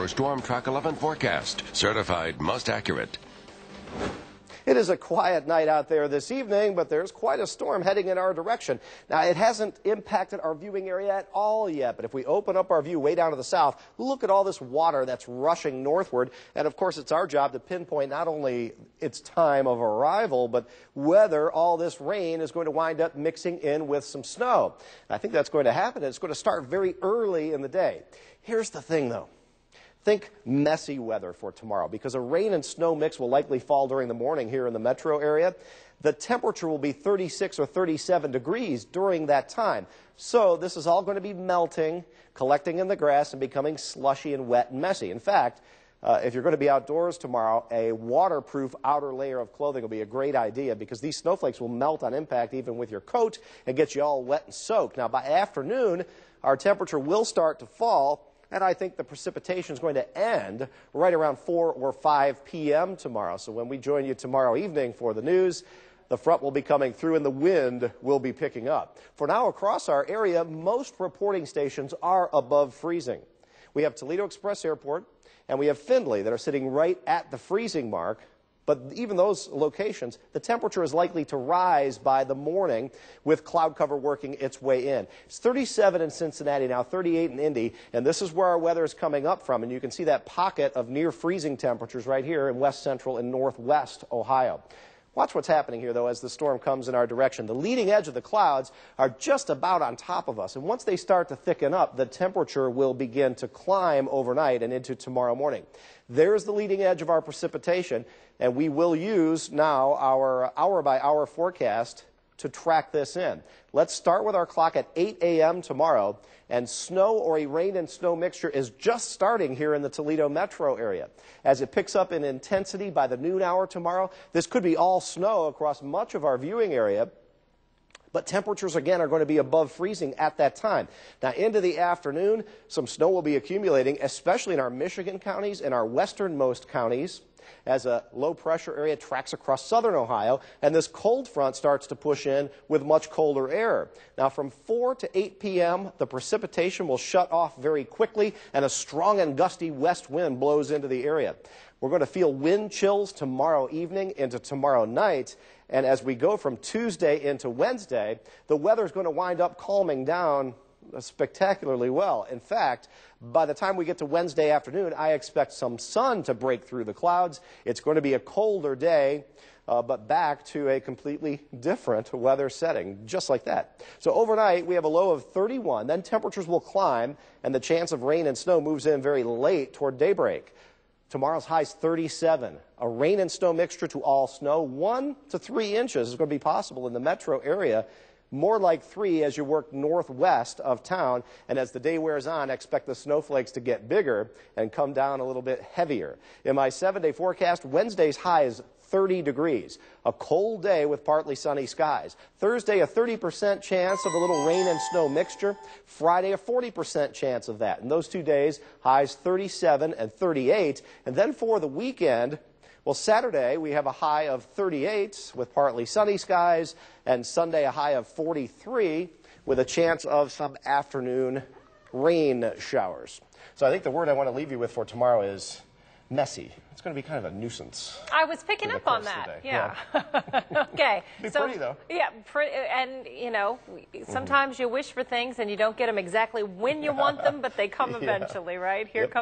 your Storm Track 11 forecast. Certified most accurate. It is a quiet night out there this evening, but there's quite a storm heading in our direction. Now, it hasn't impacted our viewing area at all yet, but if we open up our view way down to the south, look at all this water that's rushing northward. And, of course, it's our job to pinpoint not only its time of arrival, but whether all this rain is going to wind up mixing in with some snow. And I think that's going to happen. It's going to start very early in the day. Here's the thing, though. Think messy weather for tomorrow because a rain and snow mix will likely fall during the morning here in the metro area. The temperature will be 36 or 37 degrees during that time. So this is all going to be melting, collecting in the grass, and becoming slushy and wet and messy. In fact, if you're going to be outdoors tomorrow, a waterproof outer layer of clothing will be a great idea because these snowflakes will melt on impact even with your coat and get you all wet and soaked. Now, by afternoon, our temperature will start to fall. And I think the precipitation is going to end right around 4 or 5 p.m. tomorrow. So when we join you tomorrow evening for the news, the front will be coming through and the wind will be picking up. For now, across our area, most reporting stations are above freezing. We have Toledo Express Airport and we have Findlay that are sitting right at the freezing mark. But even those locations, the temperature is likely to rise by the morning with cloud cover working its way in. It's 37 in Cincinnati now, 38 in Indy, and this is where our weather is coming up from. And you can see that pocket of near freezing temperatures right here in west central and northwest Ohio. Watch what's happening here, though, as the storm comes in our direction. The leading edge of the clouds are just about on top of us, and once they start to thicken up, the temperature will begin to climb overnight and into tomorrow morning. There's the leading edge of our precipitation, and we will use now our hour-by-hour forecast to track this in. Let's start with our clock at 8 a.m. tomorrow, and snow or a rain and snow mixture is just starting here in the Toledo metro area. As it picks up in intensity by the noon hour tomorrow, this could be all snow across much of our viewing area. But temperatures, again, are going to be above freezing at that time. Now, into the afternoon, some snow will be accumulating, especially in our Michigan counties and our westernmost counties, as a low-pressure area tracks across southern Ohio, and this cold front starts to push in with much colder air. Now, from 4 to 8 p.m., the precipitation will shut off very quickly, and a strong and gusty west wind blows into the area. We're going to feel wind chills tomorrow evening into tomorrow night, and as we go from Tuesday into Wednesday, the weather is going to wind up calming down spectacularly well. In fact, by the time we get to Wednesday afternoon, I expect some sun to break through the clouds. It's going to be a colder day, but back to a completely different weather setting, just like that. So overnight, we have a low of 31. Then temperatures will climb, and the chance of rain and snow moves in very late toward daybreak. Tomorrow's high is 37. A rain and snow mixture to all snow. 1 to 3 inches is going to be possible in the metro area. More like 3 as you work northwest of town, and as the day wears on, expect the snowflakes to get bigger and come down a little bit heavier. In my 7-day forecast, Wednesday's high is 30 degrees. A cold day with partly sunny skies. Thursday, a 30% chance of a little rain and snow mixture. Friday, a 40% chance of that. And those 2 days, highs 37 and 38. And then for the weekend, well, Saturday, we have a high of 38 with partly sunny skies, and Sunday, a high of 43 with a chance of some afternoon rain showers. So I think the word I want to leave you with for tomorrow is messy. It's going to be kind of a nuisance. I was picking up on that. Yeah. Okay. Be pretty, though. Yeah, and, you know, sometimes you wish for things and you don't get them exactly when you want them, but they come eventually, right? Here comes